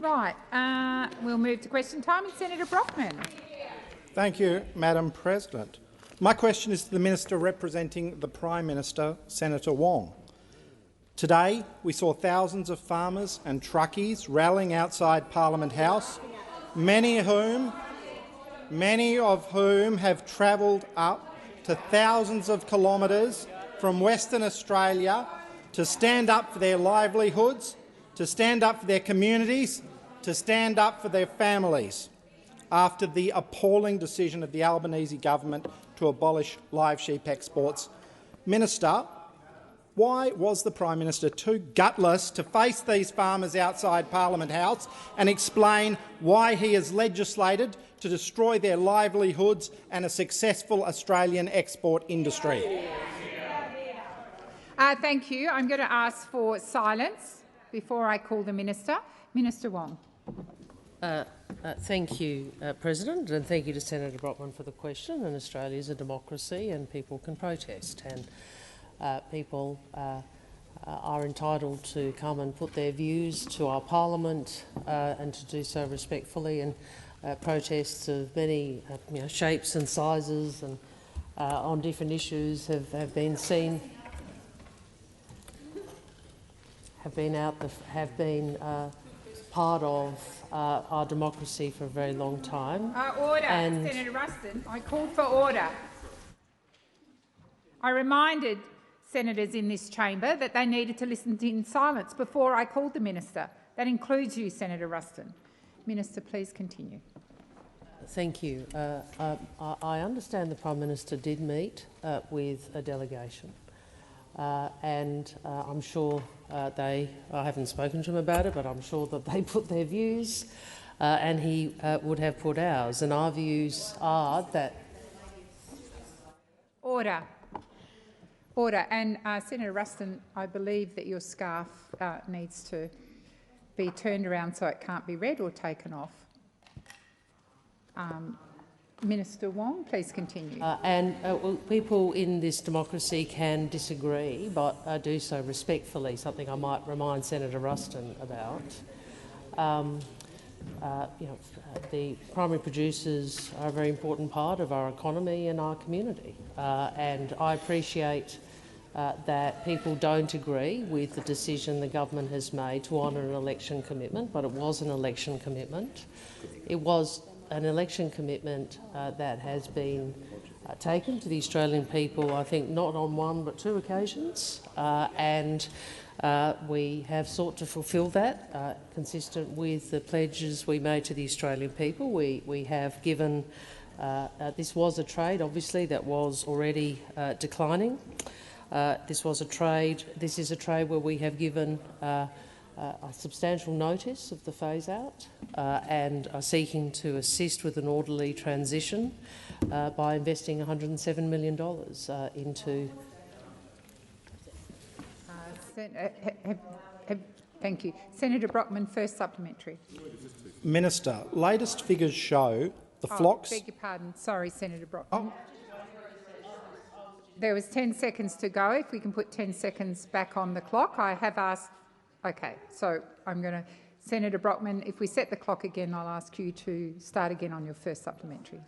Right, we'll move to question time, and Senator Brockman. Thank you, Madam President. My question is to the Minister representing the Prime Minister, Senator Wong. Today, we saw thousands of farmers and truckies rallying outside Parliament House, many of whom have travelled up to thousands of kilometres from Western Australia to stand up for their livelihoods, to stand up for their communities, to stand up for their families after the appalling decision of the Albanese government to abolish live sheep exports. Minister, why was the Prime Minister too gutless to face these farmers outside Parliament House and explain why he has legislated to destroy their livelihoods and a successful Australian export industry? Thank you. I'm going to ask for silence before I call the Minister. Minister Wong. Thank you, President, and thank you to Senator Brockman for the question. And Australia is a democracy and people can protest, and people are entitled to come and put their views to our parliament and to do so respectfully. And protests of many shapes and sizes and on different issues have been seen, have been part of our democracy for a very long time. Order, Senator Ruston. I called for order. I reminded senators in this chamber that they needed to listen in silence before I called the minister. That includes you, Senator Ruston. Minister, please continue. Thank you. I understand the Prime Minister did meet with a delegation, and I'm sure I haven't spoken to him about it, but I'm sure that they put their views, and he would have put ours. And our views are that— Order. Order. And Senator Ruston, I believe that your scarf needs to be turned around so it can't be read or taken off. Minister Wong, please continue. Well, people in this democracy can disagree, but do so respectfully, something I might remind Senator Ruston about. The primary producers are a very important part of our economy and our community, and I appreciate that people don't agree with the decision the government has made to honour an election commitment, but it was an election commitment. It was an election commitment that has been taken to the Australian people, I think, not on one but two occasions, and we have sought to fulfil that, consistent with the pledges we made to the Australian people. We have given— this was a trade, obviously, that was already declining. This is a trade where we have given a substantial notice of the phase-out and are seeking to assist with an orderly transition by investing $107 million into— Thank you. Senator Brockman, first supplementary. Minister, latest figures show the flocks— beg your pardon. Sorry, Senator Brockman. There was 10 seconds to go. If we can put 10 seconds back on the clock. I have asked— OK, so I'm going to— Senator Brockman, if we set the clock again, I'll ask you to start again on your first supplementary.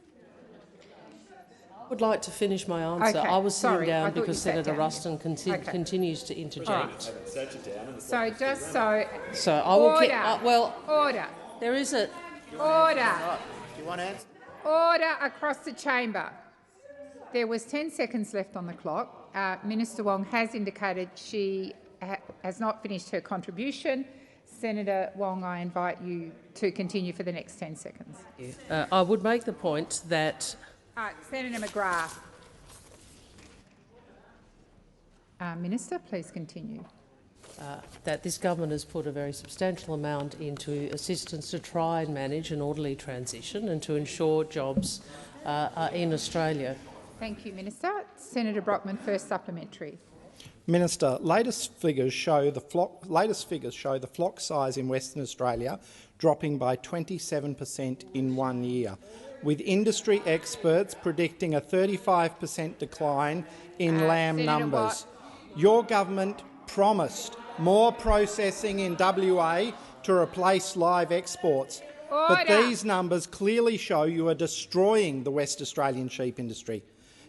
I would like to finish my answer. Okay, I was sitting down because down. Senator Ruston continues to interject. So just so— So I will— Order. Order. There is a— Order. Do you want to answer? Order across the chamber. There was 10 seconds left on the clock. Minister Wong has indicated she has not finished her contribution. Senator Wong, I invite you to continue for the next 10 seconds. I would make the point that— Senator McGrath. Minister, please continue. That this government has put a very substantial amount into assistance to try and manage an orderly transition and to ensure jobs in Australia. Thank you, Minister. Senator Brockman, first supplementary. Minister, latest figures show the flock size in Western Australia dropping by 27% in 1 year, with industry experts predicting a 35% decline in lamb Senator numbers. Watt. Your government promised more processing in WA to replace live exports. But these numbers clearly show you are destroying the West Australian sheep industry.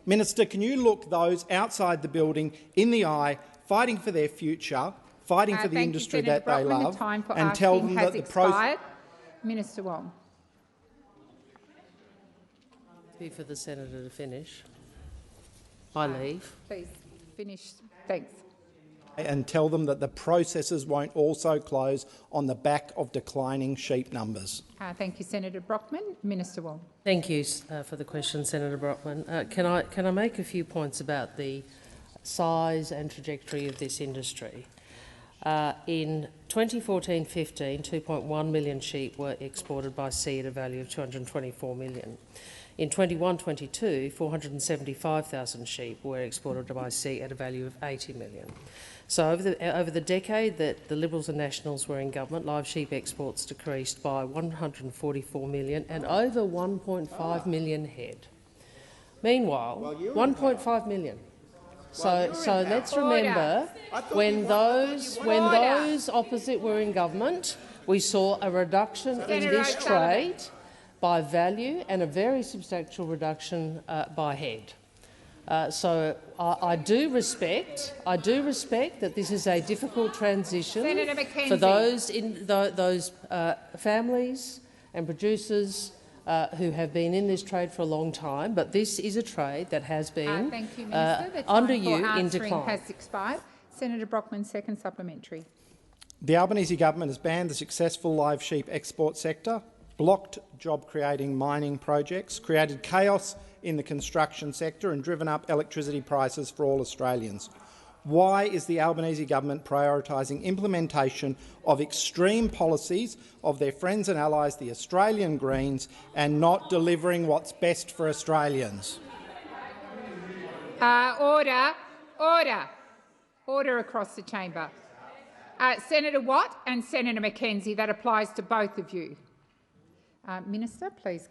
Minister, can you look those outside the building in the eye, fighting for their future, fighting for the industry that they love, and tell them that the process— Minister Wong. For the senator to finish. I leave. Please finish. Thanks. And tell them that the processors won't also close on the back of declining sheep numbers. Thank you, Senator Brockman. Minister Wong. Thank you for the question, Senator Brockman. Can I make a few points about the size and trajectory of this industry? In 2014-15, 2.1 million sheep were exported by sea at a value of $224 million. In 21-22, 475,000 sheep were exported by sea at a value of $80 million. So over the decade that the Liberals and Nationals were in government, live sheep exports decreased by 144 million and over 1.5 million head. Meanwhile, 1.5 million. So let's remember when those opposite were in government, we saw a reduction in this trade by value and a very substantial reduction by head. So I do respect that this is a difficult transition for those families and producers who have been in this trade for a long time, but this is a trade that has been thank you, Minister. The time under for you in answering decline. has expired. Senator Brockman, second supplementary. The Albanese government has banned the successful live sheep export sector, blocked job-creating mining projects, created chaos in the construction sector and driven up electricity prices for all Australians. Why is the Albanese government prioritising implementation of extreme policies of their friends and allies, the Australian Greens, and not delivering what's best for Australians? Order. Order. Order across the chamber. Senator Watt and Senator McKenzie, that applies to both of you. Minister, please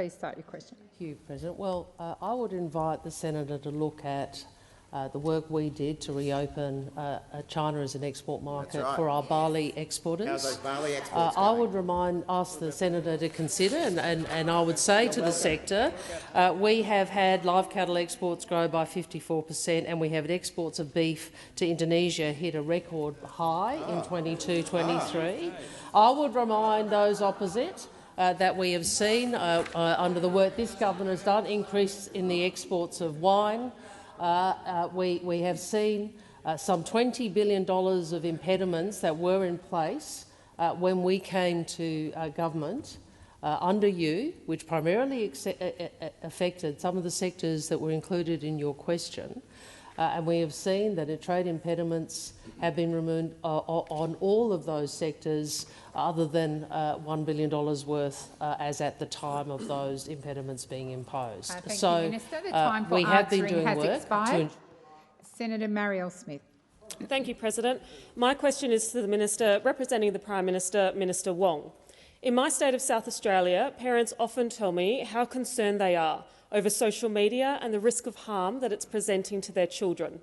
start your question. Thank you, President. Well, I would invite the senator to look at the work we did to reopen China as an export market for our barley exporters. How's those barley exports I would ask the senator to consider, and I would say to the sector, we have had live cattle exports grow by 54%, and we have exports of beef to Indonesia hit a record high in 22-23. I would remind those opposite that we have seen, under the work this government has done, increase in the exports of wine. We have seen some $20 billion of impediments that were in place when we came to government under you, which primarily affected some of the sectors that were included in your question. And we have seen that trade impediments have been removed on all of those sectors other than $1 billion worth as at the time of those impediments being imposed. Thank you, Minister. The time for we have been answering doing has work expired. Senator Marielle Smith. Thank you, President. My question is to the Minister representing the Prime Minister, Minister Wong. In my state of South Australia, parents often tell me how concerned they are over social media and the risk of harm that it's presenting to their children.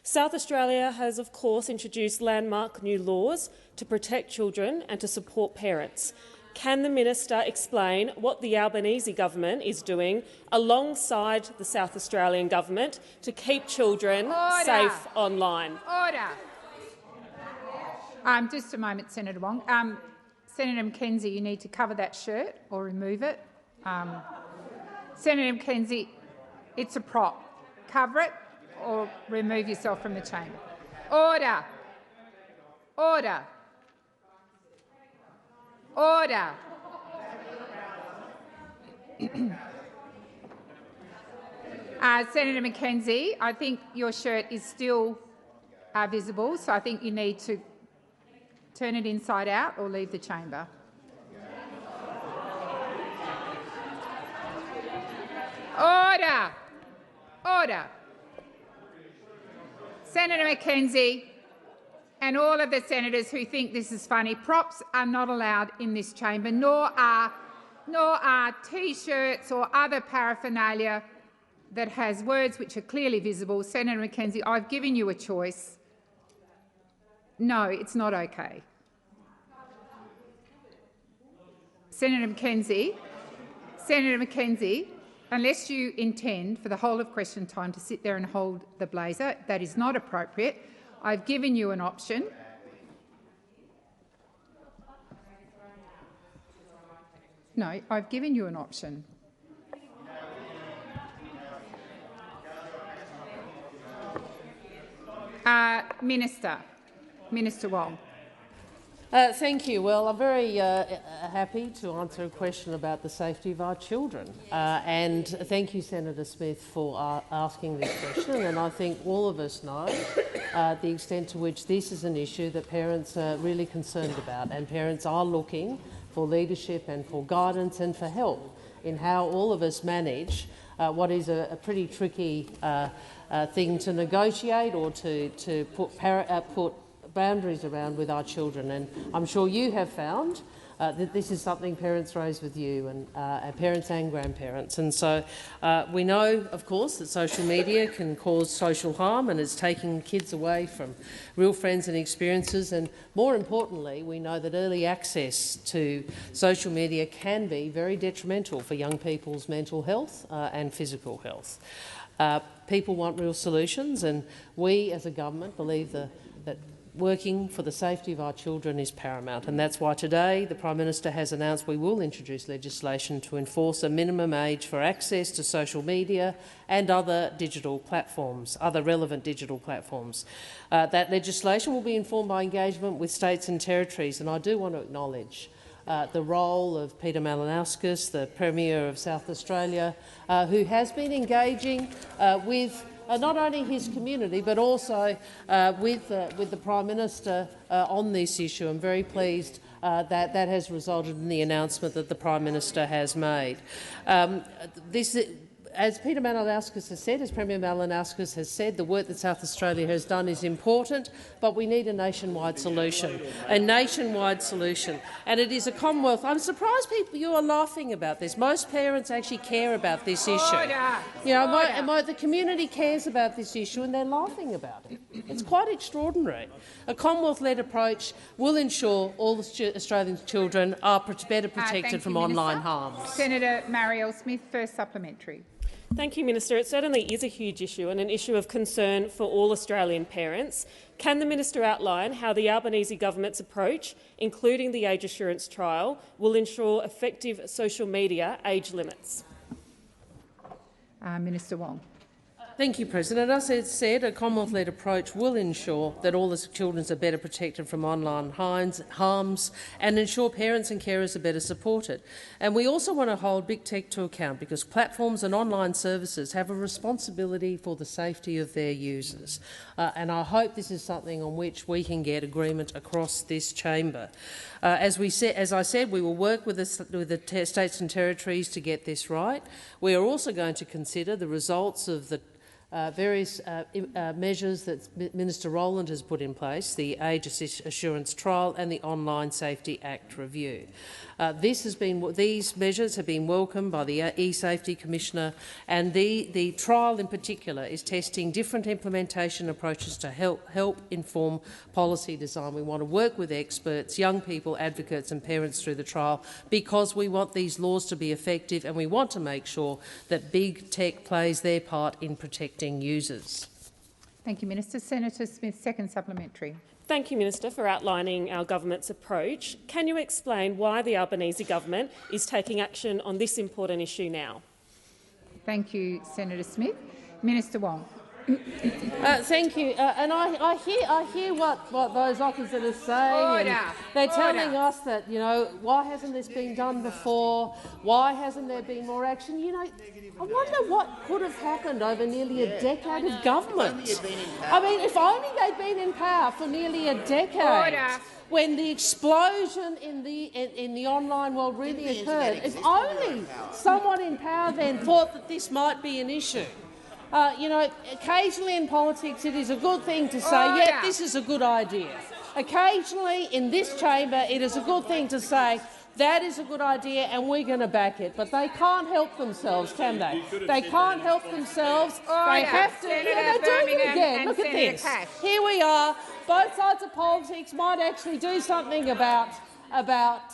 South Australia has, of course, introduced landmark new laws to protect children and to support parents. Can the Minister explain what the Albanese government is doing alongside the South Australian government to keep children safe online? Order. Just a moment, Senator Wong. Senator McKenzie, you need to cover that shirt or remove it. Senator McKenzie, it's a prop. Cover it or remove yourself from the chamber. Order. Order. Order. Senator McKenzie, I think your shirt is still visible, so I think you need to turn it inside out or leave the chamber. Order. Order. Senator McKenzie and all of the senators who think this is funny, props are not allowed in this chamber, nor are T-shirts or other paraphernalia that has words which are clearly visible. Senator McKenzie, I've given you a choice. No, it's not okay. Senator McKenzie, unless you intend for the whole of question time to sit there and hold the blazer, that is not appropriate. I've given you an option. No, I've given you an option. Minister Wong. Thank you. Well, I'm very happy to answer a question about the safety of our children. And thank you, Senator Smith, for asking this question. And I think all of us know the extent to which this is an issue that parents are really concerned about. And parents are looking for leadership and for guidance and for help in how all of us manage what is a pretty tricky thing to negotiate or to put boundaries around with our children. And I'm sure you have found that this is something parents raise with you, and parents and grandparents. And so we know, of course, that social media can cause social harm and is taking kids away from real friends and experiences. And more importantly, we know that early access to social media can be very detrimental for young people's mental health and physical health. People want real solutions, and we as a government believe that working for the safety of our children is paramount, and that's why today the Prime Minister has announced we will introduce legislation to enforce a minimum age for access to social media and other digital platforms, other relevant digital platforms. That legislation will be informed by engagement with states and territories, and I do want to acknowledge the role of Peter Malinauskas, the Premier of South Australia, who has been engaging with not only his community but also with the Prime Minister on this issue. I'm very pleased that has resulted in the announcement that the Prime Minister has made. As Peter Malinauskas has said, as Premier Malinauskas has said, the work that South Australia has done is important, but we need a nationwide solution. A nationwide solution. And it is a Commonwealth. I'm surprised you are laughing about this. Most parents actually care about this issue. You know, the community cares about this issue and they're laughing about it. It's quite extraordinary. A Commonwealth-led approach will ensure all Australian children are better protected from online harms. Senator Marielle Smith, first supplementary. Thank you, Minister. It certainly is a huge issue and an issue of concern for all Australian parents. Can the Minister outline how the Albanese government's approach, including the age assurance trial, will ensure effective social media age limits? Minister Wong. Thank you, President. As I said, a Commonwealth-led approach will ensure that all the children are better protected from online harms and ensure parents and carers are better supported. And we also want to hold big tech to account because platforms and online services have a responsibility for the safety of their users. And I hope this is something on which we can get agreement across this chamber. As I said, we will work with the states and territories to get this right. We are also going to consider the results of the various measures that Minister Rowland has put in place, the Age Assurance Trial and the Online Safety Act review. These measures have been welcomed by the E-Safety Commissioner, and the trial in particular is testing different implementation approaches to help inform policy design. We want to work with experts, young people, advocates and parents through the trial because we want these laws to be effective and we want to make sure that big tech plays their part in protecting users. Thank you, Minister. Senator Smith, second supplementary. Thank you, Minister, for outlining our government's approach. Can you explain why the Albanese government is taking action on this important issue now? Thank you, Senator Smith. Minister Wong. Thank you. And I hear what those oppositors say. They're telling us that, you know, why hasn't this been done before? Why hasn't there been more action? You know, I wonder what could have happened over nearly a decade of government. I mean, if only they'd been in power for nearly a decade. When the explosion in the online world really occurred, if only someone in power then thought that this might be an issue. You know, occasionally in politics it is a good thing to say, yeah, this is a good idea. Occasionally in this chamber it is a good thing to say, that is a good idea and we're going to back it. But they can't help themselves, can they? They can't help themselves. They have to. Yeah, they're doing it again. Look at this. Here we are. Both sides of politics might actually do something about about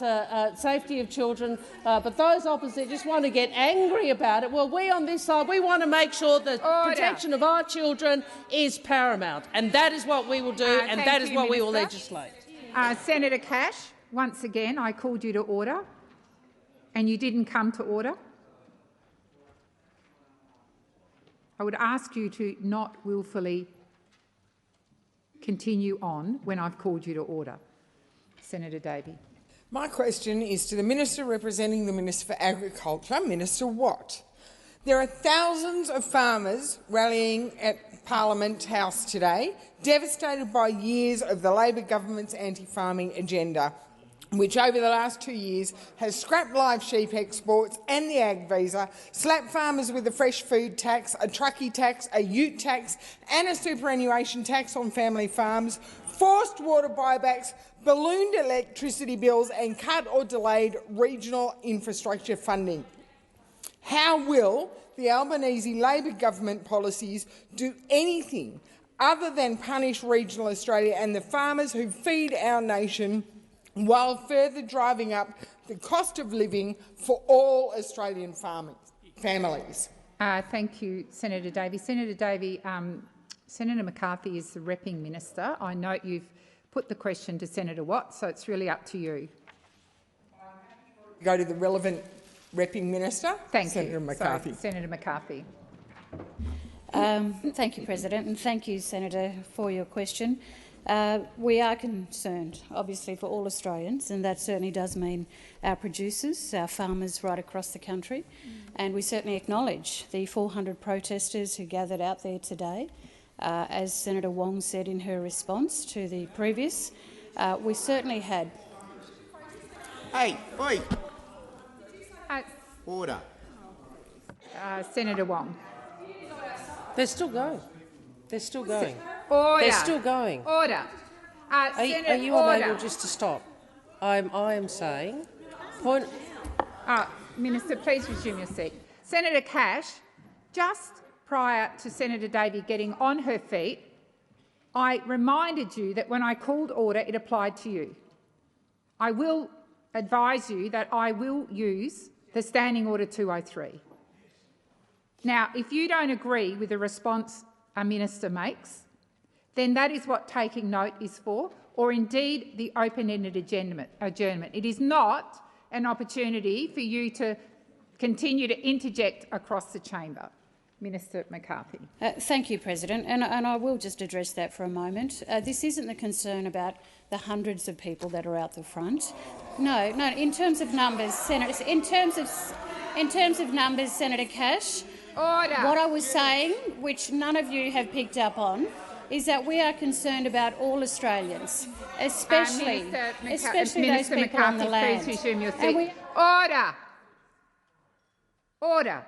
safety of children, but those opposite just want to get angry about it. Well, we on this side, we want to make sure that protection of our children is paramount, and that is what we will do, and that is what we will legislate. Senator Cash, once again, I called you to order, and you didn't come to order. I would ask you to not wilfully continue on when I've called you to order. Senator Davey. My question is to the Minister representing the Minister for Agriculture, Minister Watt. There are thousands of farmers rallying at Parliament House today, devastated by years of the Labor government's anti-farming agenda, which over the last 2 years has scrapped live sheep exports and the ag visa, slapped farmers with a fresh food tax, a truckie tax, a ute tax and a superannuation tax on family farms, forced water buybacks, ballooned electricity bills and cut or delayed regional infrastructure funding. How will the Albanese Labor government policies do anything other than punish regional Australia and the farmers who feed our nation, while further driving up the cost of living for all Australian families? Thank you, Senator Davey. Senator Davey, Senator McCarthy is the repping minister. I note you've put the question to Senator Watt, so it's really up to you. Go to the relevant repping minister. Thank Senator you. McCarthy. Sorry, Senator McCarthy. Thank you, President, and thank you, Senator, for your question. We are concerned, obviously, for all Australians, and that certainly does mean our producers, our farmers right across the country. And we certainly acknowledge the 400 protesters who gathered out there today. As Senator Wong said in her response to the previous, we certainly had... Hey, oi! Order. Senator Wong. They're still going. They're still going. Order. They're still going. Order. Are you unable just to stop? I am saying... Point. Minister, please resume your seat. Senator Cash, just prior to Senator Davey getting on her feet, I reminded you that when I called order, it applied to you. I will advise you that I will use the Standing Order 203. Now, if you don't agree with the response a minister makes, then that is what taking note is for, or indeed the open-ended adjournment. It is not an opportunity for you to continue to interject across the chamber. Minister McCarthy. Thank you, President, and I will just address that for a moment. This isn't the concern about the hundreds of people that are out the front. No. In terms of numbers, Senator. In terms of numbers, Senator Cash. Order. What I was saying, which none of you have picked up on, is that we are concerned about all Australians, especially those people on the land. Please resume your seat. Order. Order.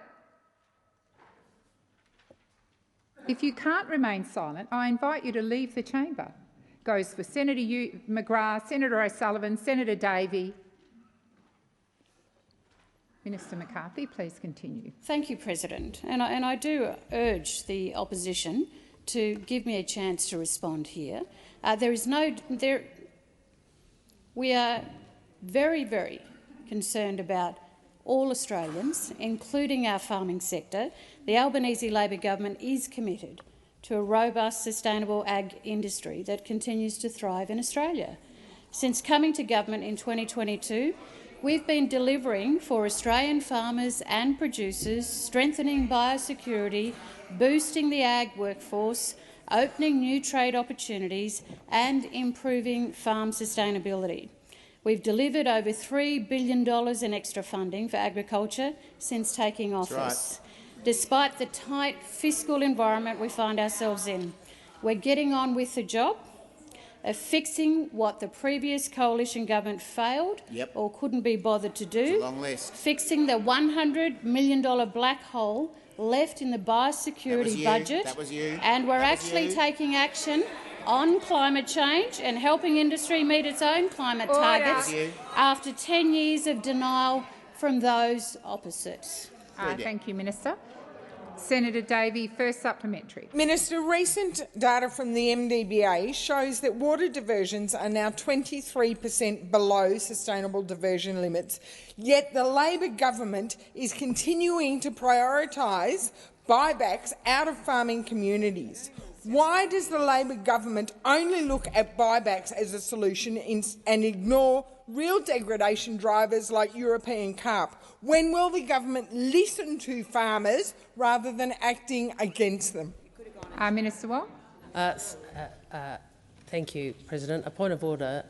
If you can't remain silent, I invite you to leave the chamber. Goes for Senator McGrath, Senator O'Sullivan, Senator Davey. Minister McCarthy, please continue. Thank you, President. And I do urge the opposition to give me a chance to respond here. We are very, very concerned about all Australians, including our farming sector. The Albanese Labor government is committed to a robust, sustainable ag industry that continues to thrive in Australia. Since coming to government in 2022, we've been delivering for Australian farmers and producers, strengthening biosecurity, boosting the ag workforce, opening new trade opportunities and improving farm sustainability. We've delivered over $3 billion in extra funding for agriculture since taking office. Right. Despite the tight fiscal environment we find ourselves in, we're getting on with the job of fixing what the previous coalition government failed or couldn't be bothered to do, fixing the $100 million black hole left in the biosecurity budget, and we're actually taking action on climate change and helping industry meet its own climate targets after 10 years of denial from those opposites. Thank you, Minister. Senator Davey, first supplementary. Minister, recent data from the MDBA shows that water diversions are now 23% below sustainable diversion limits, yet the Labor government is continuing to prioritise buybacks out of farming communities. Why does the Labor government only look at buybacks as a solution and ignore real degradation drivers like European carp? When will the government listen to farmers rather than acting against them? Minister Wong. Thank you, President. A point of order.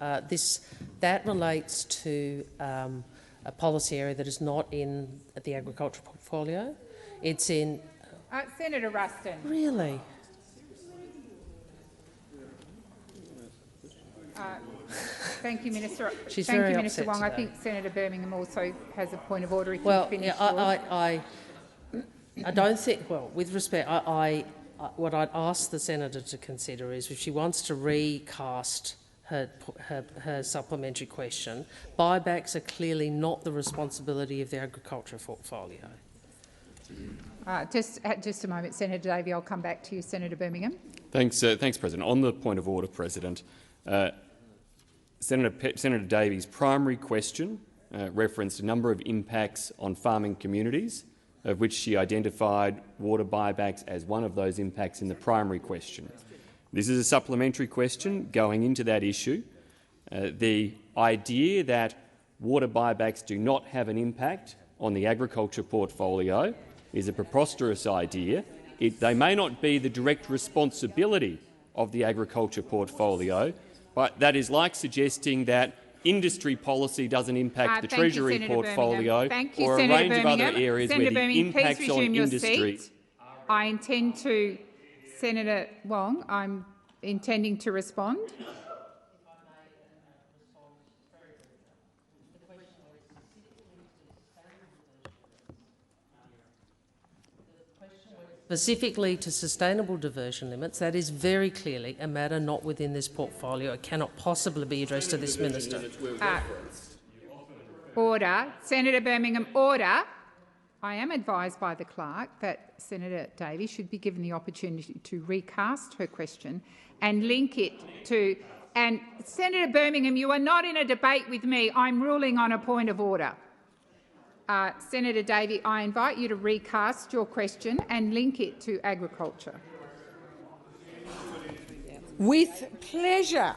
That relates to a policy area that is not in the agriculture portfolio. It's in. Senator Ruston. Really? Thank you, Minister. She's Thank very you, Minister upset Wong. I today. think Senator Birmingham also has a point of order. If Well, you finish I don't think. Well, with respect, what I'd ask the senator to consider is if she wants to recast her supplementary question, buybacks are clearly not the responsibility of the agriculture portfolio. Just a moment, Senator Davey. I'll come back to you, Senator Birmingham. Thanks, President. On the point of order, President, Senator Davey's primary question referenced a number of impacts on farming communities, of which she identified water buybacks as one of those impacts in the primary question. This is a supplementary question going into that issue. The idea that water buybacks do not have an impact on the agriculture portfolio is a preposterous idea. They may not be the direct responsibility of the agriculture portfolio, but that is like suggesting that industry policy doesn't impact the Treasury portfolio or a range of other areas where the impacts on industry. I intend to, Senator Wong, I'm intending to respond. Specifically to sustainable diversion limits, that is very clearly a matter not within this portfolio. It cannot possibly be addressed to this minister. Order. Senator Birmingham, order. I am advised by the clerk that Senator Davey should be given the opportunity to recast her question and link it to... And Senator Birmingham, you are not in a debate with me. I'm ruling on a point of order. Senator Davey, I invite you to recast your question and link it to agriculture. With pleasure.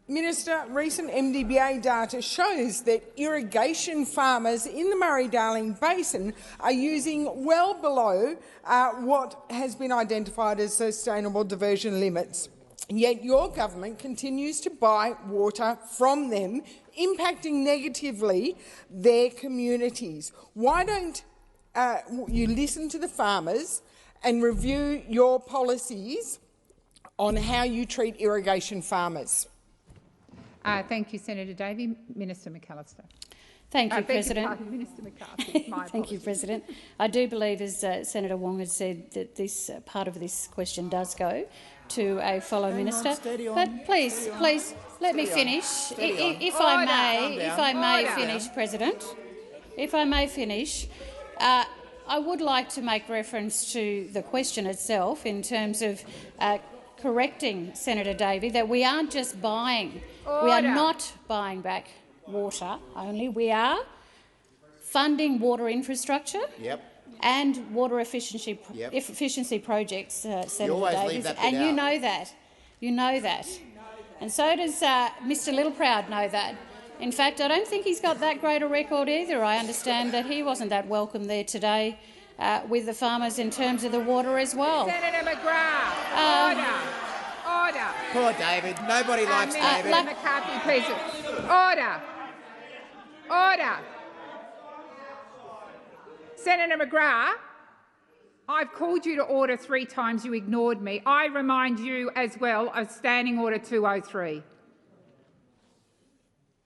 Minister, recent MDBA data shows that irrigation farmers in the Murray-Darling Basin are using well below what has been identified as sustainable diversion limits. Yet your government continues to buy water from them, impacting negatively their communities. Why don't you listen to the farmers and review your policies on how you treat irrigation farmers? Thank you, Senator Davey. Minister McAllister. Thank you, President. Minister McCarthy. Thank you, President. I do believe, as Senator Wong has said, that this part of this question does go to a fellow minister. But please, let me finish. If I may finish, President. If I may finish, I would like to make reference to the question itself in terms of correcting Senator Davey that we aren't just buying. Order. We are not buying back water only. We are funding water infrastructure. Yep. And water efficiency projects, Senator Davies, and you know that. You know that. And so does Mr Littleproud know that. In fact, I don't think he's got that great a record either. I understand that he wasn't that welcome there today with the farmers in terms of the water as well. Senator McGrath, order. Poor David. Nobody likes David. McCarthy, please. Order. Senator McGrath, I've called you to order 3 times. You ignored me. I remind you as well of Standing Order 203.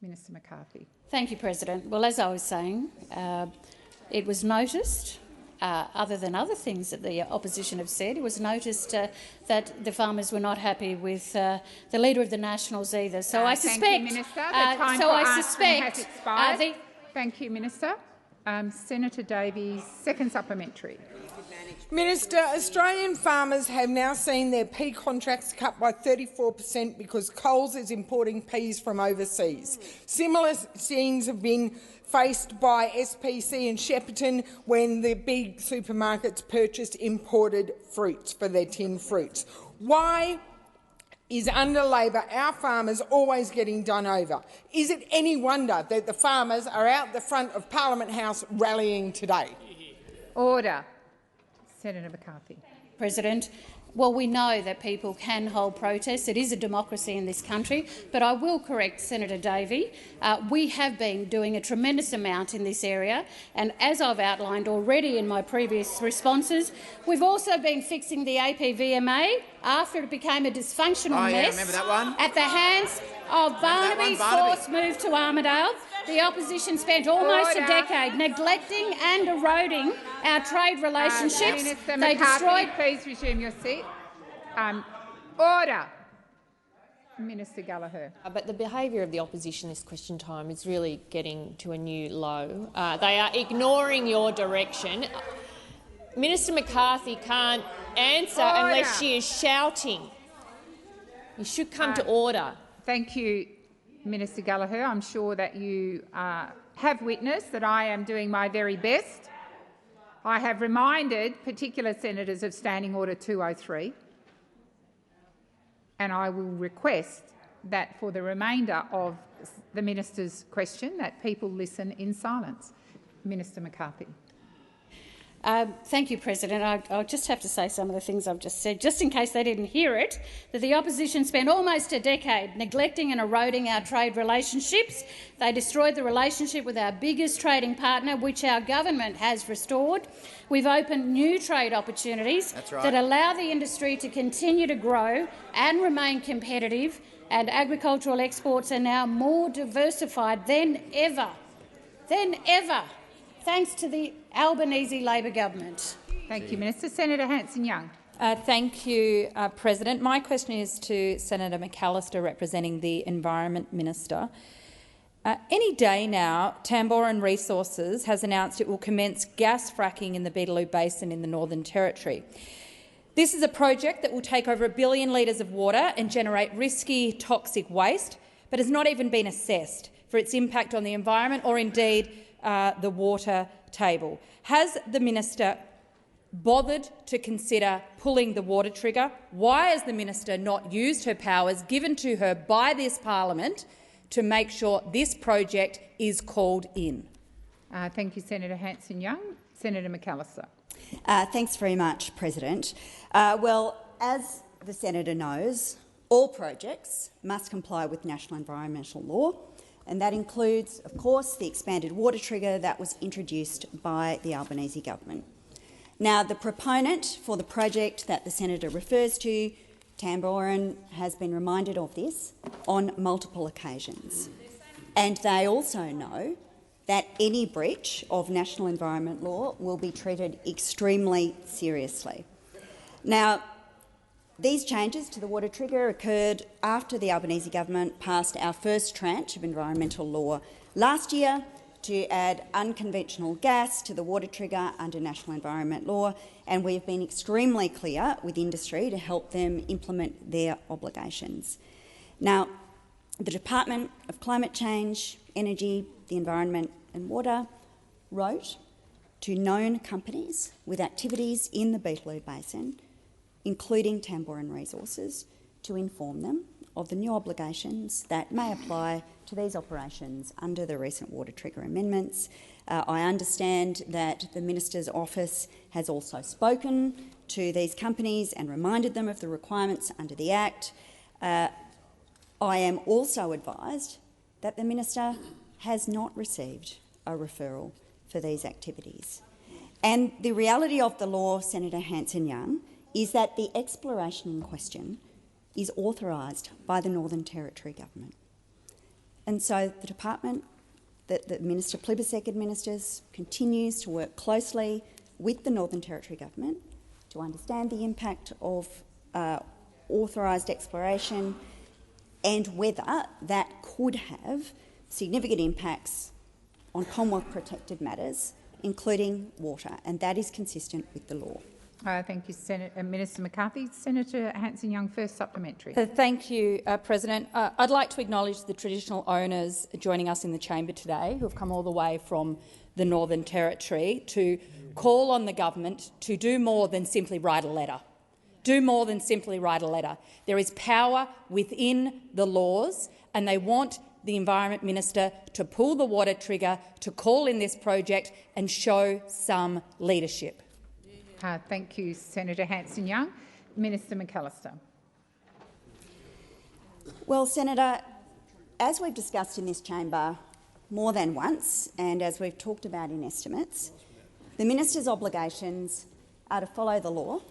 Minister McCarthy. Thank you, President. Well, as I was saying, it was noticed, other than other things that the opposition have said, it was noticed that the farmers were not happy with the Leader of the Nationals either. So I suspect... Thank you, Minister. The time for answering has expired. Thank you, Minister. Senator Davies, second supplementary. Minister, Australian farmers have now seen their pea contracts cut by 34% because Coles is importing peas from overseas. Similar scenes have been faced by SPC and Shepparton when the big supermarkets purchased imported fruits for their tinned fruits. Why is under Labor our farmers always getting done over? Is it any wonder that the farmers are out the front of Parliament House rallying today? Order. Senator McCarthy. President, well, we know that people can hold protests. It is a democracy in this country. But I will correct Senator Davey. We have been doing a tremendous amount in this area, and as I've outlined already in my previous responses, we've also been fixing the APVMA after it became a dysfunctional mess remember that one? at the hands of Barnaby's forced move to Armidale. The opposition spent almost a decade neglecting and eroding our trade relationships. Minister They McCarthy, destroyed. please resume your seat. Order. Minister Gallagher. But the behaviour of the opposition this question time is really getting to a new low. They are ignoring your direction. Minister McCarthy can't answer unless she is shouting. You should come to order. Thank you, Minister Gallagher. I'm sure that you have witnessed that I am doing my very best. I have reminded particular senators of Standing Order 203, and I will request that for the remainder of the minister's question that people listen in silence. Minister McCarthy. Thank you, President. I'll just have to say some of the things I've just said, just in case they didn't hear it, that the opposition spent almost a decade neglecting and eroding our trade relationships. They destroyed the relationship with our biggest trading partner, which our government has restored. We've opened new trade opportunities that allow the industry to continue to grow and remain competitive, and agricultural exports are now more diversified than ever, thanks to the Albanese Labor government. Thank you, Minister. Senator Hanson-Young. Thank you, President. My question is to Senator McAllister, representing the Environment Minister. Any day now, Tamboran Resources has announced it will commence gas fracking in the Beetaloo Basin in the Northern Territory. This is a project that will take over 1 billion litres of water and generate risky, toxic waste, but has not even been assessed for its impact on the environment or indeed the water table. Has the minister bothered to consider pulling the water trigger? Why has the minister not used her powers given to her by this parliament to make sure this project is called in? Thank you, Senator Hanson-Young. Senator McAllister. Thanks very much, President. Well, as the senator knows, all projects must comply with national environmental law, and that includes, of course, the expanded water trigger that was introduced by the Albanese government. Now, the proponent for the project that the senator refers to, Tamboran, has been reminded of this on multiple occasions. And they also know that any breach of national environment law will be treated extremely seriously. Now, these changes to the water trigger occurred after the Albanese government passed our first tranche of environmental law last year to add unconventional gas to the water trigger under national environment law, and we have been extremely clear with industry to help them implement their obligations. Now, the Department of Climate Change, Energy, the Environment and Water wrote to known companies with activities in the Beetaloo Basin, including Tamboran Resources, to inform them of the new obligations that may apply to these operations under the recent water trigger amendments. I understand that the Minister's office has also spoken to these companies and reminded them of the requirements under the Act. I am also advised that the Minister has not received a referral for these activities. And the reality of the law, Senator Hanson-Young, is that the exploration in question is authorised by the Northern Territory government. And so the department, the Minister Plibersek administers, continues to work closely with the Northern Territory government to understand the impact of authorised exploration and whether that could have significant impacts on Commonwealth-protected matters, including water, and that is consistent with the law. Thank you, Minister McCarthy. Senator Hanson-Young, first supplementary. Thank you, President. I'd like to acknowledge the traditional owners joining us in the chamber today, who have come all the way from the Northern Territory to call on the government to do more than simply write a letter. Do more than simply write a letter. There is power within the laws, and they want the Environment Minister to pull the water trigger, to call in this project and show some leadership. Thank you, Senator Hanson-Young. Minister McAllister. Well, Senator, as we've discussed in this chamber more than once, and as we've talked about in estimates, the minister's obligations are to follow the law,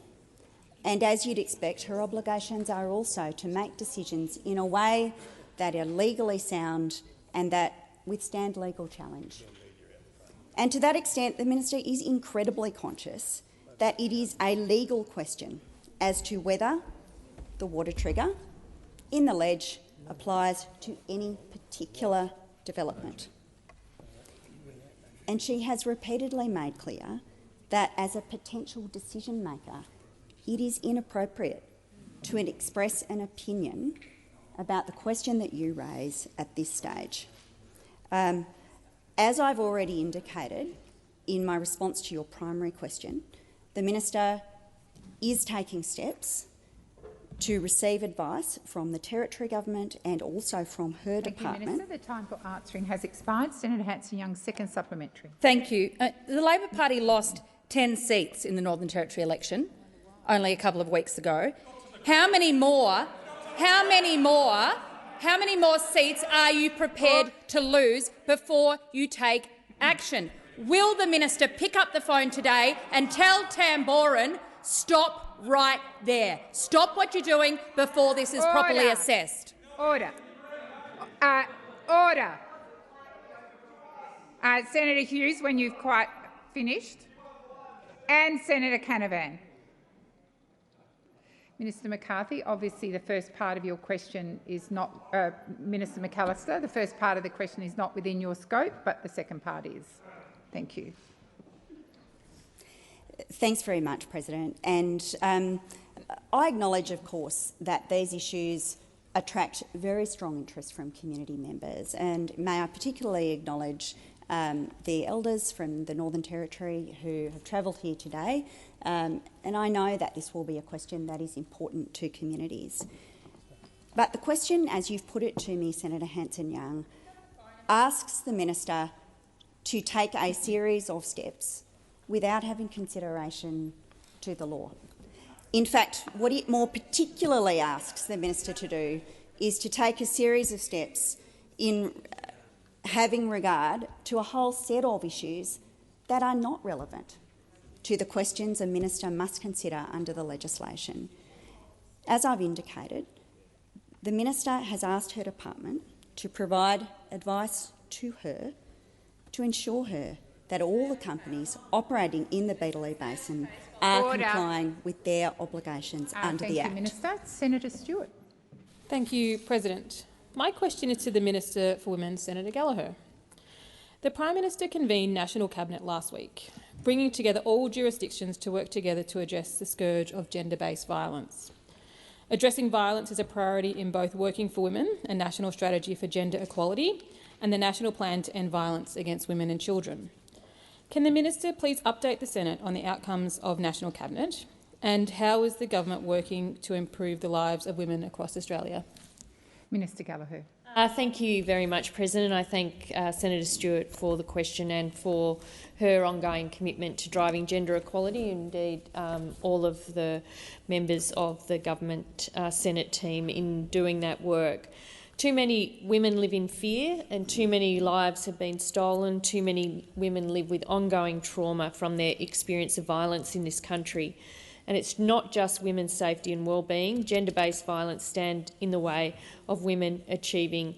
and as you'd expect, her obligations are also to make decisions in a way that are legally sound and that withstand legal challenge. And to that extent, the minister is incredibly conscious that it is a legal question as to whether the water trigger in the ledge applies to any particular development. And she has repeatedly made clear that as a potential decision maker, it is inappropriate to express an opinion about the question that you raise at this stage. As I've already indicated in my response to your primary question, the minister is taking steps to receive advice from the Territory Government and also from her department. Thank you, Minister. The time for answering has expired. Senator Hanson-Young, second supplementary. Thank you. The Labor Party lost 10 seats in the Northern Territory election only a couple of weeks ago. How many more seats are you prepared to lose before you take action? Will the minister pick up the phone today and tell Tamboran, stop right there? Stop what you're doing before this is properly assessed. Order. Order. Senator Hughes, when you've quite finished. And Senator Canavan. Minister McCarthy, obviously the first part of your question is not, Minister McAllister, the first part of the question is not within your scope, but the second part is. Thank you. Thanks very much, President. And I acknowledge, of course, that these issues attract very strong interest from community members. And may I particularly acknowledge the elders from the Northern Territory who have travelled here today. And I know that this will be a question that is important to communities. But the question, as you've put it to me, Senator Hanson-Young, asks the minister to take a series of steps without having consideration to the law. In fact, what it more particularly asks the minister to do is to take a series of steps in having regard to a whole set of issues that are not relevant to the questions a minister must consider under the legislation. As I've indicated, the minister has asked her department to provide advice to her to ensure her that all the companies operating in the Beetaloo Basin are complying with their obligations under the Act. Thank you, Minister. Senator Stewart. Thank you, President. My question is to the Minister for Women, Senator Gallagher. The Prime Minister convened National Cabinet last week, bringing together all jurisdictions to work together to address the scourge of gender-based violence. Addressing violence is a priority in both Working for Women, a national strategy for gender equality, and the National Plan to End Violence Against Women and Children. Can the Minister please update the Senate on the outcomes of National Cabinet, and how is the government working to improve the lives of women across Australia? Minister Gallagher. Thank you very much, President. I thank Senator Stewart for the question and for her ongoing commitment to driving gender equality. Indeed, all of the members of the government Senate team in doing that work. Too many women live in fear and too many lives have been stolen. Too many women live with ongoing trauma from their experience of violence in this country. And it's not just women's safety and well-being. Gender-based violence stands in the way of women achieving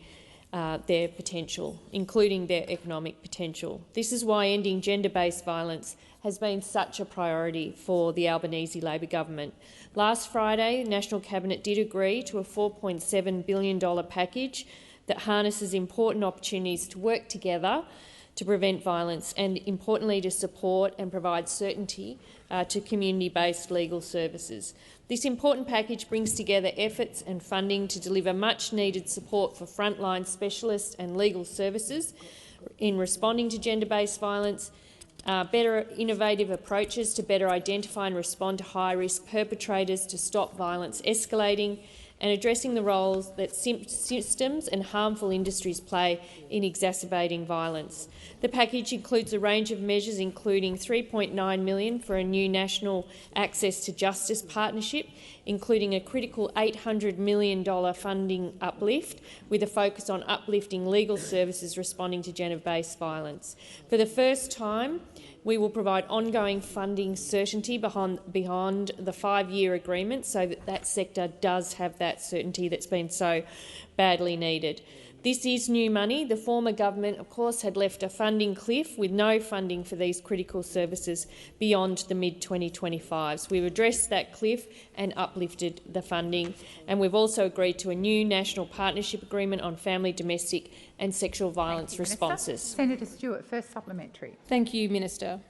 their potential, including their economic potential. This is why ending gender-based violence has been such a priority for the Albanese Labor government. Last Friday, the National Cabinet did agree to a $4.7 billion package that harnesses important opportunities to work together to prevent violence and, importantly, to support and provide certainty to community-based legal services. This important package brings together efforts and funding to deliver much-needed support for frontline specialists and legal services in responding to gender-based violence, better innovative approaches to better identify and respond to high-risk perpetrators to stop violence escalating, and addressing the roles that systems and harmful industries play in exacerbating violence. The package includes a range of measures, including $3.9 million for a new national access to justice partnership, including a critical $800 million funding uplift, with a focus on uplifting legal services responding to gender-based violence. For the first time, we will provide ongoing funding certainty beyond the 5-year agreement, so that that sector does have that certainty that's been so badly needed. This is new money. The former government, of course, had left a funding cliff with no funding for these critical services beyond the mid-2025s. We've addressed that cliff and uplifted the funding, and we've also agreed to a new national partnership agreement on family, domestic and sexual violence responses. Senator Stewart, first supplementary. Thank you, Minister.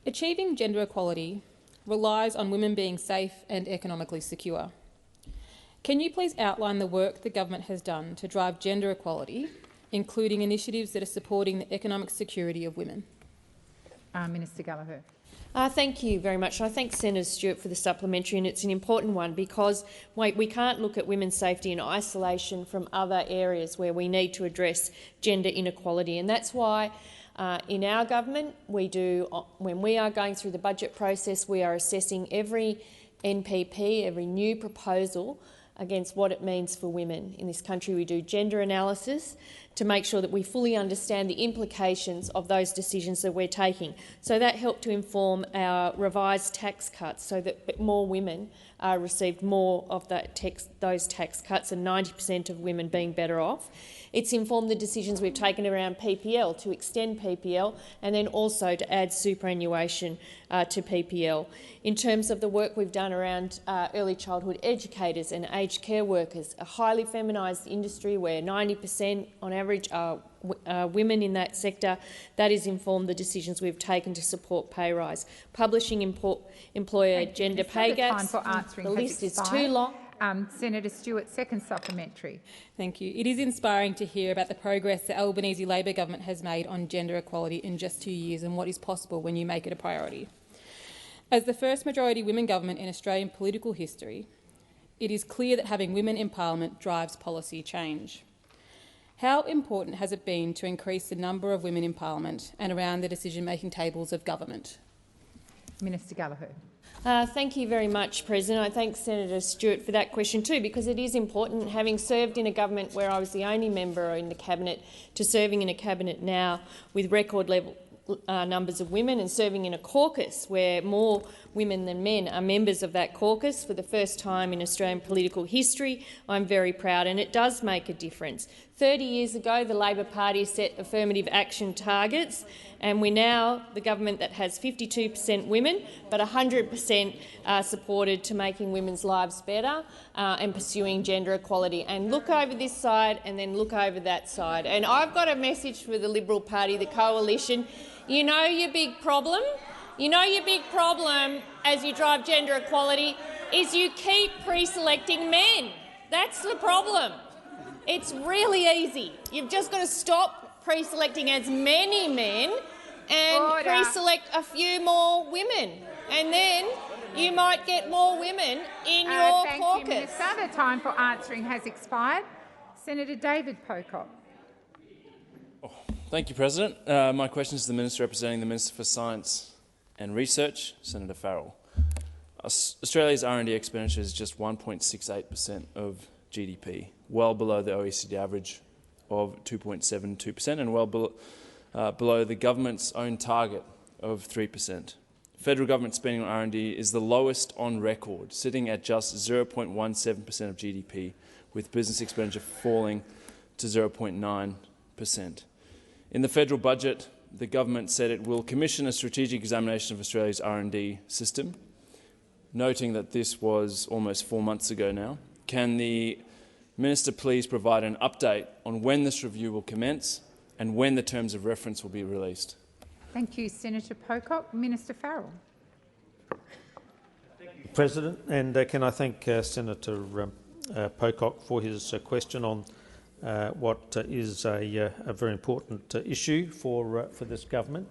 Achieving gender equality relies on women being safe and economically secure. Can you please outline the work the government has done to drive gender equality, including initiatives that are supporting the economic security of women? Minister Gallagher. Thank you very much. I thank Senator Stewart for the supplementary, and it's an important one because we can't look at women's safety in isolation from other areas where we need to address gender inequality. And that's why in our government, when we are going through the budget process, we are assessing every NPP, every new proposal against what it means for women in this country. We do gender analysis to make sure that we fully understand the implications of those decisions that we're taking. So that helped to inform our revised tax cuts so that more women received more of those tax cuts, and 90% of women being better off. It's informed the decisions we've taken around PPL, to extend PPL and then also to add superannuation to PPL. In terms of the work we've done around early childhood educators and aged care workers, a highly feminised industry where 90% on average are women in that sector, that has informed the decisions we've taken to support pay rise. Publishing employer gender pay gaps. The list is too long. Senator Stewart, second supplementary. Thank you. It is inspiring to hear about the progress the Albanese Labor government has made on gender equality in just 2 years and what is possible when you make it a priority. As the first majority women government in Australian political history, it is clear that having women in parliament drives policy change. How important has it been to increase the number of women in parliament and around the decision-making tables of government? Minister Gallagher. Thank you very much, President. I thank Senator Stewart for that question too, because it is important, having served in a government where I was the only member in the cabinet, to serving in a cabinet now with record level numbers of women, and serving in a caucus where more women than men are members of that caucus for the first time in Australian political history. I'm very proud, and it does make a difference. 30 years ago, the Labor Party set affirmative action targets, and we're now the government that has 52% women, but 100% supported to making women's lives better and pursuing gender equality. And look over this side and then look over that side. And I've got a message for the Liberal Party, the coalition. You know your big problem? You know your big problem as you drive gender equality is you keep pre-selecting men. That's the problem. It's really easy. You've just got to stop pre-selecting as many men and pre-select a few more women, and then you might get more women in your caucus. Thank you, Minister. The time for answering has expired. Senator David Pocock. Thank you, President. My question is to the Minister representing the Minister for Science and Research, Senator Farrell. Australia's R&D expenditure is just 1.68% of GDP, well below the OECD average of 2.72% and well below the government's own target of 3%. Federal government spending on R&D is the lowest on record, sitting at just 0.17% of GDP, with business expenditure falling to 0.9%. In the federal budget, the government said it will commission a strategic examination of Australia's R&D system, noting that this was almost 4 months ago now. Can the Minister please provide an update on when this review will commence and when the terms of reference will be released? Thank you, Senator Pocock. Minister Farrell. President, and can I thank Senator Pocock for his question on what is a very important issue for this government.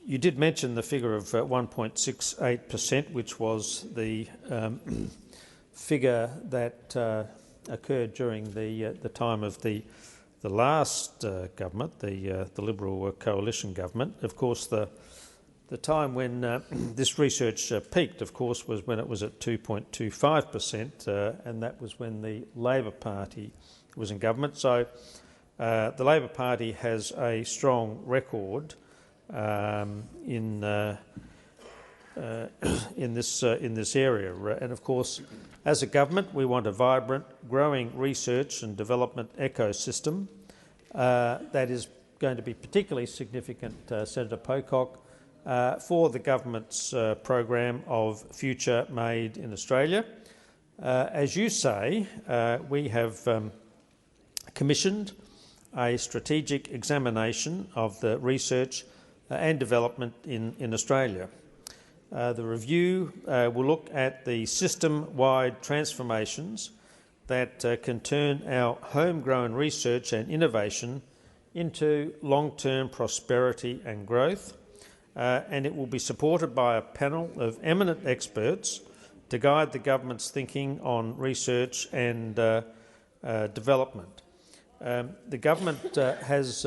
You did mention the figure of 1.68%, which was the figure that occurred during the time of the last government, the Liberal coalition government. Of course, the time when this research peaked, of course, was when it was at 2.25%, and that was when the Labor Party was in government. So the Labor Party has a strong record in this area, and of course, as a government, we want a vibrant, growing research and development ecosystem that is going to be particularly significant, Senator Pocock, for the government's program of Future Made in Australia. As you say, we have commissioned a strategic examination of the research and development in Australia. The review will look at the system-wide transformations that can turn our homegrown research and innovation into long-term prosperity and growth, and it will be supported by a panel of eminent experts to guide the government's thinking on research and development. The government has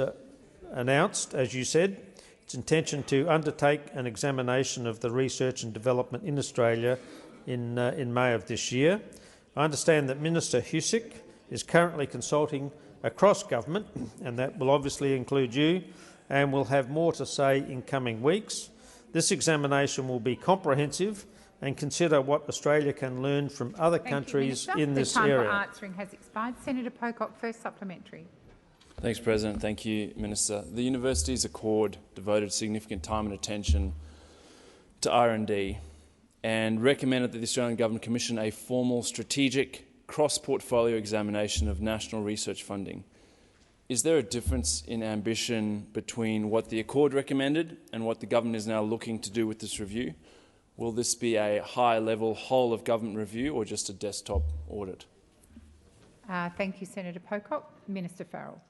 announced, as you said, its intention to undertake an examination of the research and development in Australia in May of this year. I understand that Minister Husic is currently consulting across government, and that will obviously include you, and will have more to say in coming weeks. This examination will be comprehensive and consider what Australia can learn from other countries in this area. The time for answering has expired. Senator Pocock, first supplementary. Thanks, President. Thank you, Minister. The Universities Accord devoted significant time and attention to R&D and recommended that the Australian Government commission a formal strategic cross-portfolio examination of national research funding. Is there a difference in ambition between what the Accord recommended and what the government is now looking to do with this review? Will this be a high-level whole-of-government review or just a desktop audit? Thank you, Senator Pocock. Minister Farrell.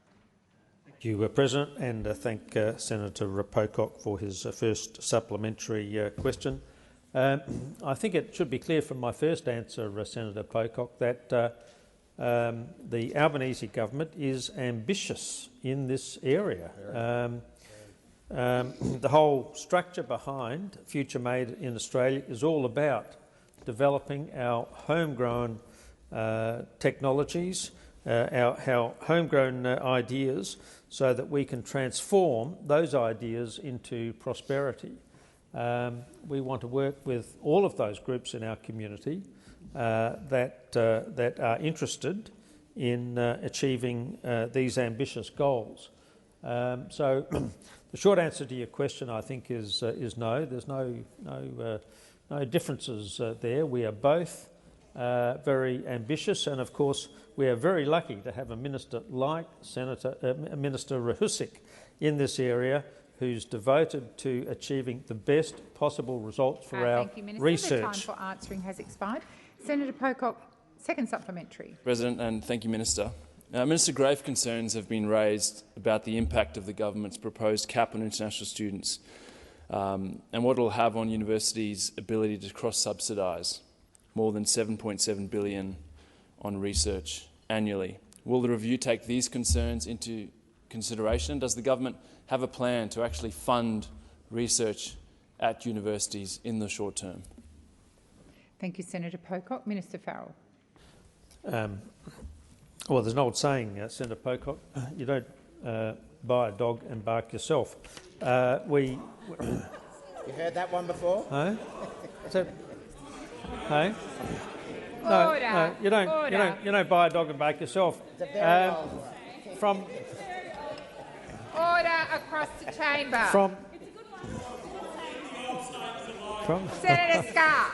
Thank you, President, and thank Senator Pocock for his first supplementary question. I think it should be clear from my first answer, Senator Pocock, that the Albanese government is ambitious in this area. The whole structure behind Future Made in Australia is all about developing our homegrown technologies, our homegrown ideas, so that we can transform those ideas into prosperity. We want to work with all of those groups in our community that are interested in achieving these ambitious goals. So the short answer to your question, I think, is no. There's no differences there. We are both very ambitious, and of course we are very lucky to have a minister like Minister Husic in this area, who's devoted to achieving the best possible results for our thank you, Minister. research. The time for answering has expired. Senator Pocock, second supplementary. President, and thank you, Minister. Minister, grave concerns have been raised about the impact of the government's proposed cap on international students and what it will have on universities' ability to cross-subsidise more than $7.7 billion on research annually. Will the review take these concerns into consideration? Does the government have a plan to actually fund research at universities in the short term? Thank you, Senator Pocock. Minister Farrell. Well, there's an old saying, Senator Pocock, you don't buy a dog and bark yourself. You heard that one before? Hey? Hey? No, you don't buy a dog and bark yourself. It's a very old one. From Order across the chamber. From Senator Scarr.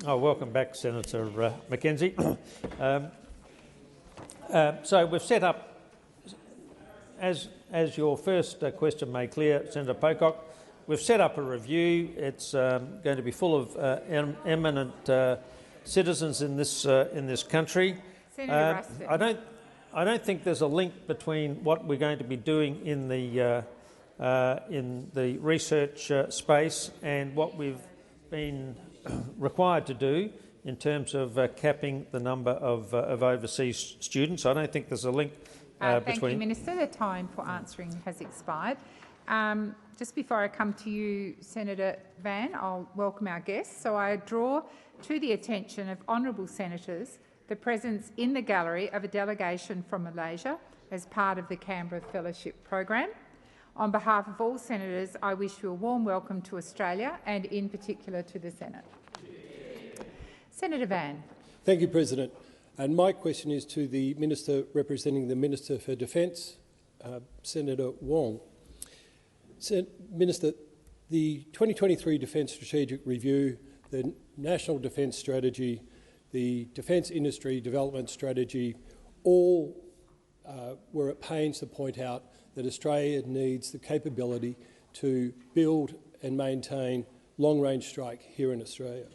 welcome back, Senator Mackenzie. So we've set up, as your first question made clear, Senator Pocock, we've set up a review. It's going to be full of eminent citizens in this country. Senator Ruston. I don't think there's a link between what we're going to be doing in the research space and what we've been required to do in terms of capping the number of overseas students. I don't think there's a link between... Thank you, Minister. The time for answering has expired. Just before I come to you, Senator Van, I'll welcome our guests. So I draw to the attention of honourable senators the presence in the gallery of a delegation from Malaysia as part of the Canberra Fellowship Program. On behalf of all senators, I wish you a warm welcome to Australia and in particular to the Senate. Senator Van. Thank you, President. And my question is to the Minister representing the Minister for Defence, Senator Wong. Minister, the 2023 Defence Strategic Review, the National Defence Strategy, the Defence Industry Development Strategy, all were at pains to point out that Australia needs the capability to build and maintain long-range strike here in Australia.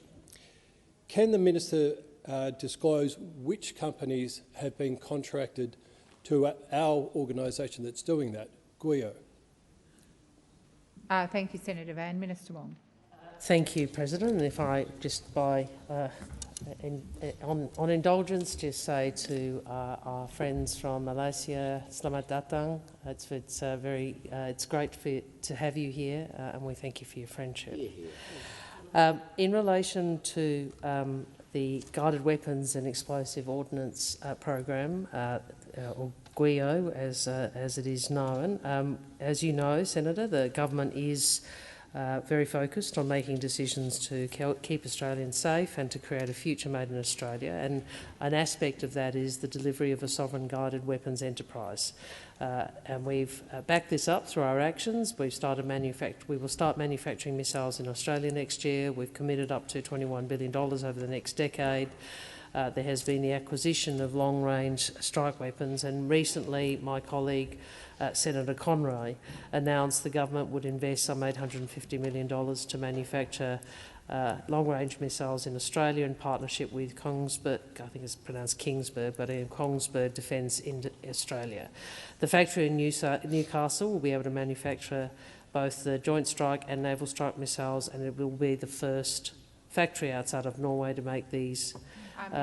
Can the Minister disclose which companies have been contracted to our organisation that's doing that, GWEO? Thank you, Senator Van. Minister Wong. Thank you, President. And if I just on indulgence, just say to our friends from Malaysia, Selamat Datang. It's great to have you here, and we thank you for your friendship. In relation to the Guided Weapons and Explosive Ordnance Program, or GWEO, as it is known, as you know, Senator, the government is very focused on making decisions to keep Australians safe and to create a future made in Australia, and an aspect of that is the delivery of a sovereign guided weapons enterprise. And we've backed this up through our actions. We will start manufacturing missiles in Australia next year. We've committed up to $21 billion over the next decade. There has been the acquisition of long-range strike weapons, and recently my colleague Senator Conroy announced the government would invest some $850 million to manufacture long-range missiles in Australia in partnership with Kongsberg, I think it's pronounced Kingsburg, but in Kongsberg Defence in Australia. The factory in Newcastle will be able to manufacture both the Joint Strike and Naval Strike missiles, and it will be the first factory outside of Norway to make these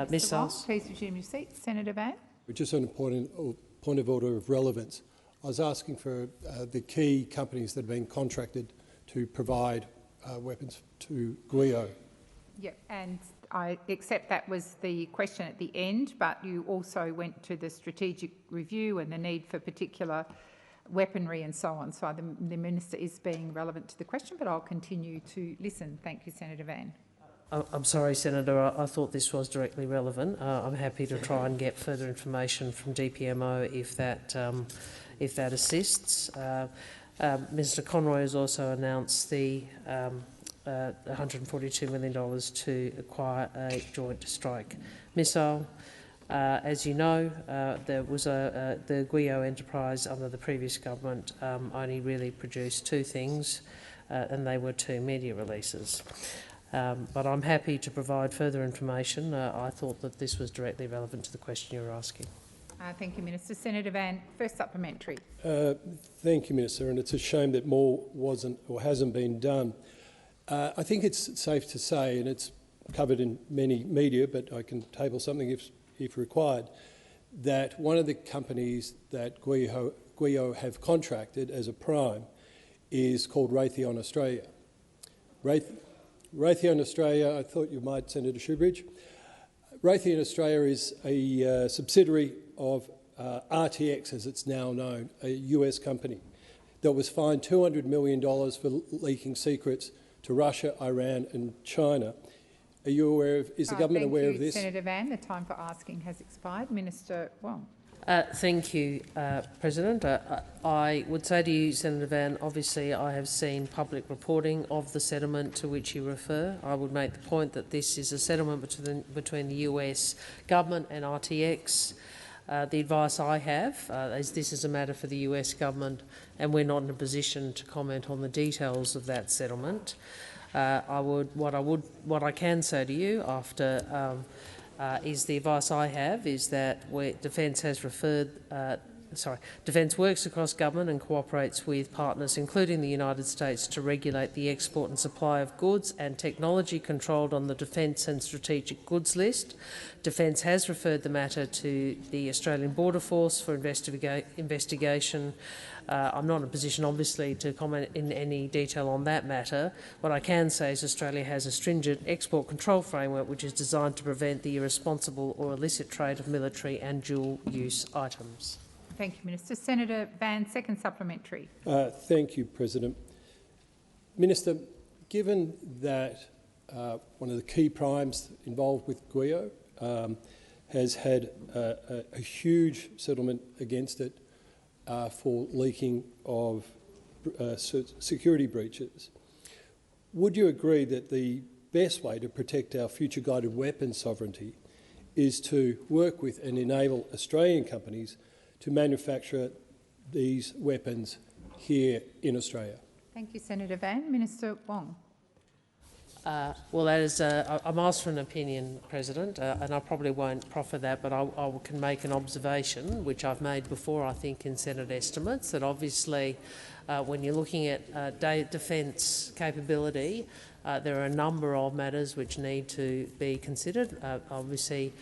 missiles. Wong, please resume your seat. Senator Van. Just on a point of order of relevance, I was asking for the key companies that have been contracted to provide weapons to GWEO. Yep, and I accept that was the question at the end, but you also went to the strategic review and the need for particular weaponry and so on. So the Minister is being relevant to the question, but I'll continue to listen. Thank you, Senator Van. I'm sorry, Senator, I thought this was directly relevant. I'm happy to try and get further information from DPMO if that assists. Mr Conroy has also announced the $142 million to acquire a Joint Strike missile. As you know, there was the GWEO enterprise under the previous government only really produced two things, and they were two media releases. But I'm happy to provide further information. I thought that this was directly relevant to the question you were asking. Thank you, Minister. Senator Van, first supplementary. Thank you, Minister, and it's a shame that more wasn't or hasn't been done. I think it's safe to say, and it's covered in many media, but I can table something if required, that one of the companies that GWEO have contracted as a prime is called Raytheon Australia. Raytheon Australia, I thought you might, Senator Shoebridge. Raytheon Australia is a subsidiary of RTX, as it's now known, a US company that was fined $200 million for leaking secrets to Russia, Iran and China. Are you aware of, is the government aware of this? Senator Van, the time for asking has expired. Minister Wong. Thank you, President. I would say to you, Senator Van, obviously I have seen public reporting of the settlement to which you refer. I would make the point that this is a settlement between the US government and RTX. The advice I have is this is a matter for the US government, and we're not in a position to comment on the details of that settlement. What I can say to you after is the advice I have is that Defence has referred. Defence works across government and cooperates with partners, including the United States, to regulate the export and supply of goods and technology controlled on the Defence and Strategic Goods list. Defence has referred the matter to the Australian Border Force for investigation. I'm not in a position, obviously, to comment in any detail on that matter. What I can say is Australia has a stringent export control framework which is designed to prevent the irresponsible or illicit trade of military and dual-use items. Thank you, Minister. Senator Van, second supplementary. Thank you, President. Minister, given that one of the key primes involved with GWEO has had a huge settlement against it for leaking of security breaches, would you agree that the best way to protect our future guided weapons sovereignty is to work with and enable Australian companies to manufacture these weapons here in Australia? Thank you, Senator Van. Minister Wong. Well, that is, I'm asked for an opinion, President, and I probably won't proffer that, but I can make an observation, which I've made before, I think, in Senate estimates, that obviously when you're looking at defence capability, there are a number of matters which need to be considered. Obviously,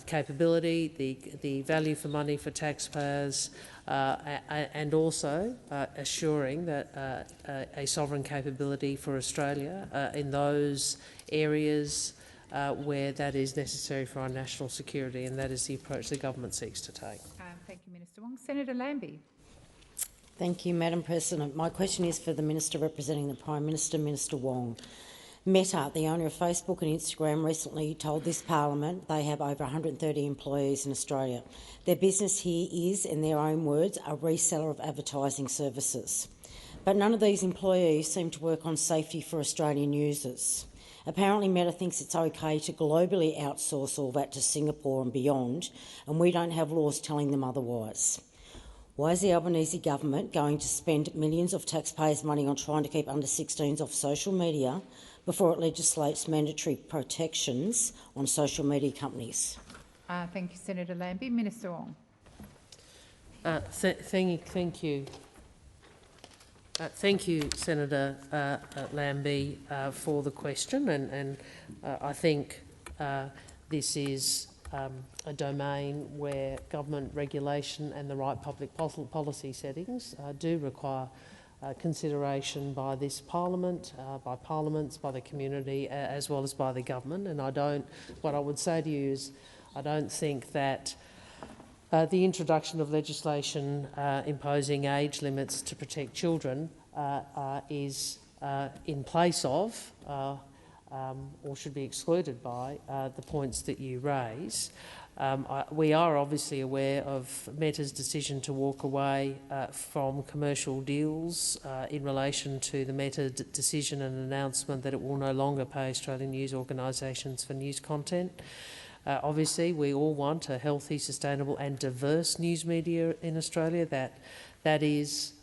capability, the value for money for taxpayers, and also assuring that a sovereign capability for Australia in those areas where that is necessary for our national security, and that is the approach the government seeks to take. Thank you, Minister Wong. Senator Lambie. Thank you, Madam President. My question is for the Minister representing the Prime Minister, Minister Wong. Meta, the owner of Facebook and Instagram, recently told this parliament they have over 130 employees in Australia. Their business here is, in their own words, a reseller of advertising services. But none of these employees seem to work on safety for Australian users. Apparently Meta thinks it's okay to globally outsource all that to Singapore and beyond, and we don't have laws telling them otherwise. Why is the Albanese government going to spend millions of taxpayers' money on trying to keep under-16s off social media before it legislates mandatory protections on social media companies? Thank you, Senator Lambie. Minister Wong. Thank you. Thank you, Senator Lambie, for the question, and I think this is a domain where government regulation and the right public policy settings do require consideration by this parliament, by parliaments, by the community, as well as by the government. And what I would say to you is I don't think that the introduction of legislation imposing age limits to protect children is in place of or should be excluded by the points that you raise. We are obviously aware of Meta's decision to walk away from commercial deals in relation to the Meta decision and announcement that it will no longer pay Australian news organisations for news content. Obviously, we all want a healthy, sustainable and diverse news media in Australia. That is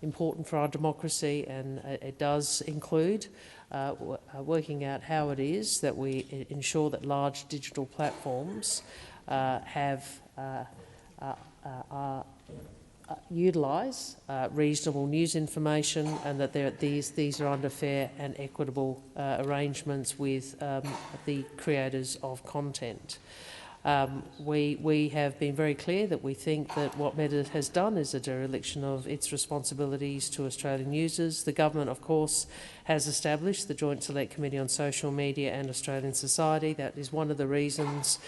important for our democracy, and it does include working out how it is that we ensure that large digital platforms utilise reasonable news information, and that these are under fair and equitable arrangements with the creators of content. We have been very clear that we think that what Meta has done is a dereliction of its responsibilities to Australian users. The government, of course, has established the Joint Select Committee on Social Media and Australian Society. That is one of the reasons,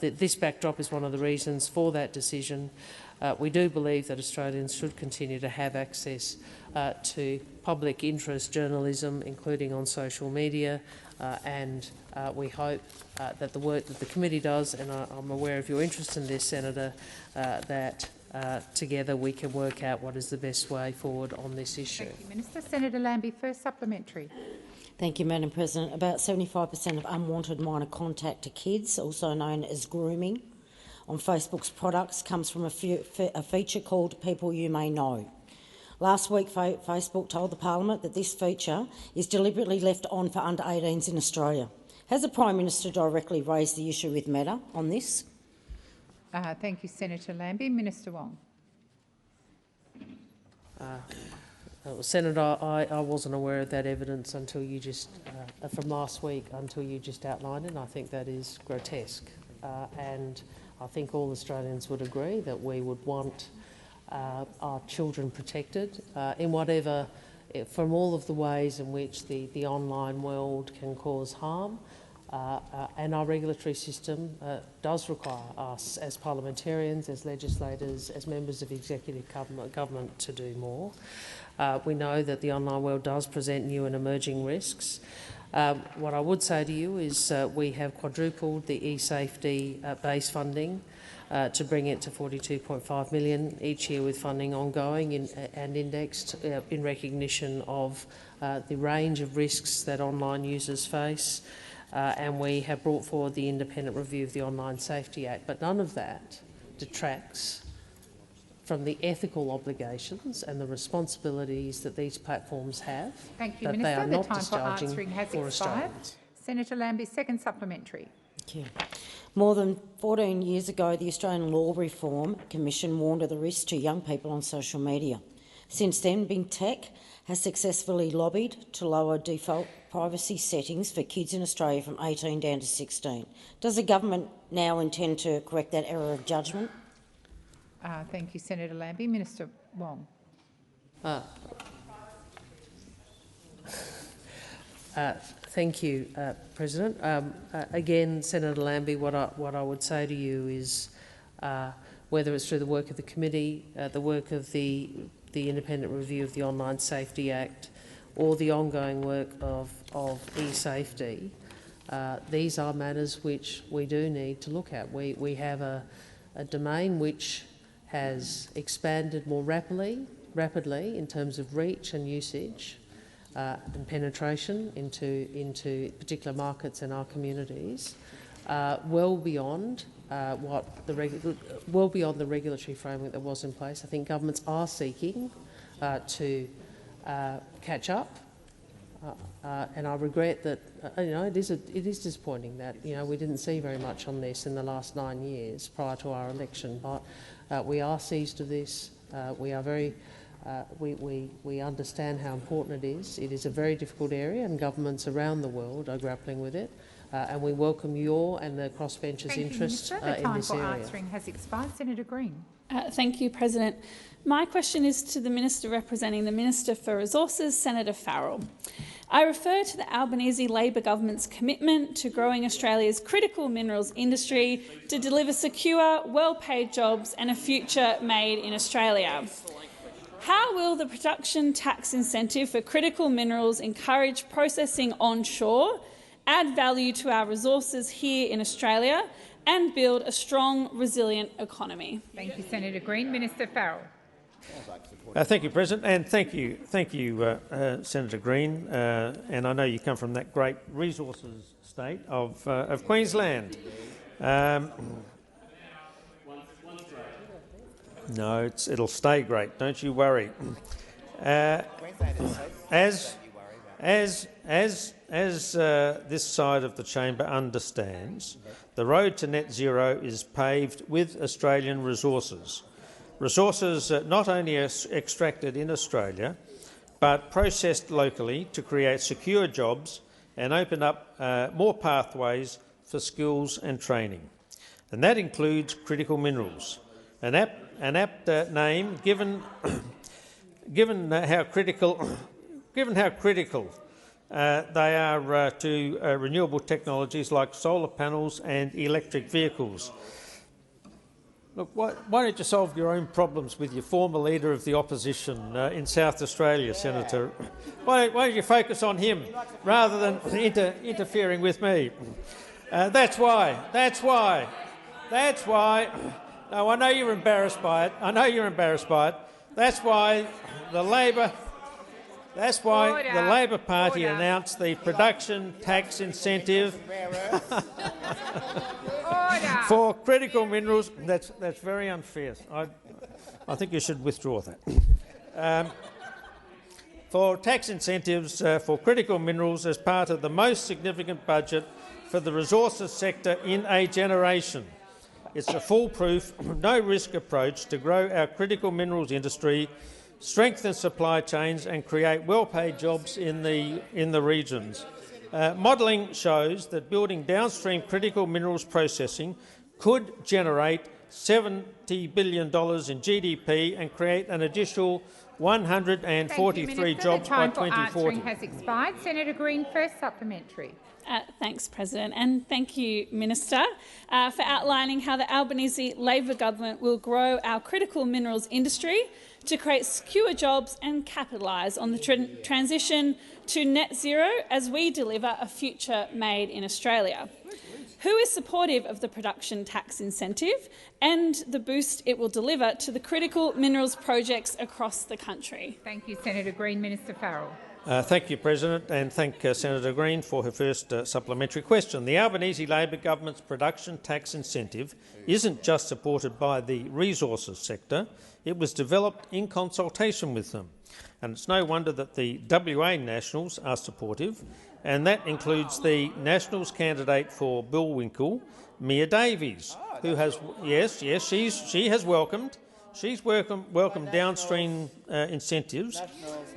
this backdrop is one of the reasons for that decision. We do believe that Australians should continue to have access to public interest journalism, including on social media, and we hope that the work that the committee does, and I'm aware of your interest in this, Senator, that together we can work out what is the best way forward on this issue. Thank you, Minister. Senator Lambie, first supplementary. Thank you, Madam President. About 75% of unwanted minor contact to kids, also known as grooming, on Facebook's products comes from a feature called People You May Know. Last week, Facebook told the Parliament that this feature is deliberately left on for under-18s in Australia. Has the Prime Minister directly raised the issue with Meta on this? Thank you, Senator Lambie. Minister Wong. Senator, I wasn't aware of that evidence until you just, from last week, until you just outlined it. I think that is grotesque. And I think all Australians would agree that we would want our children protected in whatever, from all of the ways in which the online world can cause harm. And our regulatory system does require us as parliamentarians, as legislators, as members of executive government to do more. We know that the online world does present new and emerging risks. What I would say to you is we have quadrupled the e-safety base funding to bring it to $42.5 million each year, with funding ongoing and indexed in recognition of the range of risks that online users face. And we have brought forward the independent review of the Online Safety Act. But none of that detracts from the ethical obligations and the responsibilities that these platforms have. Thank you, that Minister. They are the not time for discharging answering has for expired. Australians. Senator Lambie, second supplementary. Thank you. More than 14 years ago, the Australian Law Reform Commission warned of the risks to young people on social media. Since then, Big Tech has successfully lobbied to lower default privacy settings for kids in Australia from 18 down to 16. Does the government now intend to correct that error of judgment? Thank you, Senator Lambie. Minister Wong. Thank you, President. Again, Senator Lambie, what I would say to you is whether it's through the work of the committee, the work of the independent review of the Online Safety Act, or the ongoing work of e-safety, these are matters which we do need to look at. We have a domain which has expanded more rapidly in terms of reach and usage and penetration into particular markets in our communities, well beyond the regulatory framework that was in place. I think governments are seeking to catch up, and I regret that it is disappointing that we didn't see very much on this in the last 9 years prior to our election. But we are seized of this. We are very. We understand how important it is. It is a very difficult area, and governments around the world are grappling with it. And we welcome your and the crossbenchers' interest in this area. The time for answering has expired. Senator Green. Thank you, President. My question is to the Minister representing the Minister for Resources, Senator Farrell. I refer to the Albanese Labor government's commitment to growing Australia's critical minerals industry to deliver secure, well-paid jobs and a future made in Australia. How will the production tax incentive for critical minerals encourage processing onshore, add value to our resources here in Australia and build a strong, resilient economy? Thank you, Senator Green. Minister Farrell. Thank you, President, and thank you, Senator Green. And I know you come from that great resources state of Queensland. No, it'll stay great. Don't you worry. As this side of the chamber understands, the road to net zero is paved with Australian resources. Resources not only extracted in Australia, but processed locally to create secure jobs and open up more pathways for skills and training. And that includes critical minerals. An apt name given how critical they are to renewable technologies like solar panels and electric vehicles. Look, why don't you solve your own problems with your former leader of the opposition in South Australia, Senator? Why don't you focus on him rather than interfering with me? That's why. No, I know you're embarrassed by it. That's why the Labor That's why Order. the Labor Party Order. announced the production tax incentive for critical minerals. That's very unfair. I think you should withdraw that. For tax incentives for critical minerals as part of the most significant budget for the resources sector in a generation. It's a foolproof, no-risk approach to grow our critical minerals industry, strengthen supply chains and create well-paid jobs in the regions. Modelling shows that building downstream critical minerals processing could generate $70 billion in GDP and create an additional 143 jobs by 2040. The time for answering has expired. Senator Green, first supplementary. Thanks, President, and thank you, Minister, for outlining how the Albanese Labor government will grow our critical minerals industry to create secure jobs and capitalise on the transition to net zero as we deliver a future made in Australia. Who is supportive of the production tax incentive and the boost it will deliver to the critical minerals projects across the country? Thank you, Senator Green. Minister Farrell. Thank you, President, and thank Senator Green for her first supplementary question. The Albanese Labor government's production tax incentive isn't just supported by the resources sector, it was developed in consultation with them. And it's no wonder that the WA Nationals are supportive, and that includes the Nationals candidate for Bullwinkle, Mia Davies, who has, she has welcomed downstream incentives.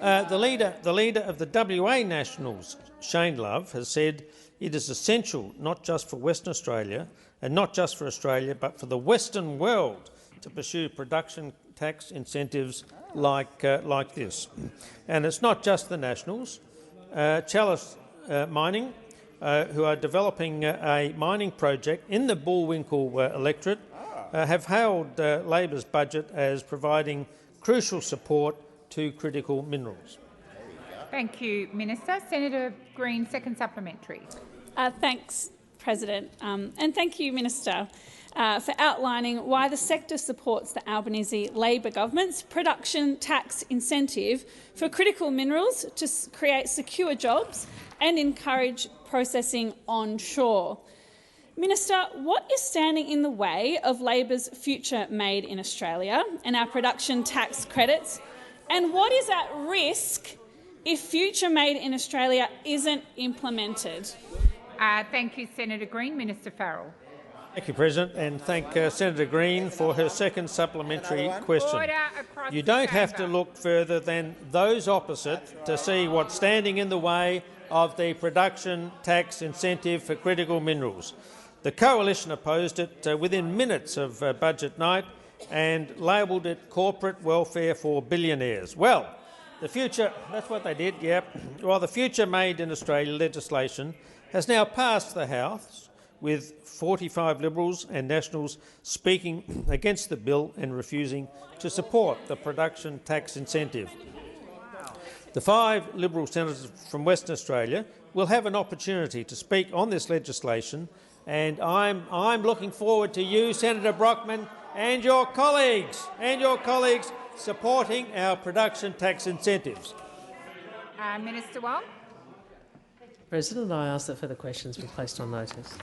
The leader of the WA Nationals, Shane Love, has said it is essential not just for Western Australia and not just for Australia but for the Western world to pursue production tax incentives like this. And it's not just the Nationals. Chalice Mining, who are developing a mining project in the Bullwinkle electorate, have hailed Labor's budget as providing crucial support to critical minerals. Thank you, Minister. Senator Green, second supplementary. Thanks, President, and thank you, Minister, for outlining why the sector supports the Albanese Labor government's production tax incentive for critical minerals to create secure jobs and encourage processing onshore. Minister, what is standing in the way of Labor's future made in Australia and our production tax credits? And what is at risk if future made in Australia isn't implemented? Thank you, Senator Green. Minister Farrell. Thank you, President, and thank Senator Green for her second supplementary question. You don't have to look further than those opposite to see what's standing in the way of the production tax incentive for critical minerals. The Coalition opposed it within minutes of budget night and labelled it corporate welfare for billionaires. Well, the future, that's what they did, yep. Well, the Future Made in Australia legislation has now passed the House with 45 Liberals and Nationals speaking against the bill and refusing to support the production tax incentive. The 5 Liberal senators from Western Australia will have an opportunity to speak on this legislation, and I'm looking forward to you, Senator Brockman, and your colleagues supporting our production tax incentives. Minister Wong. President, I ask that further questions be placed on notice.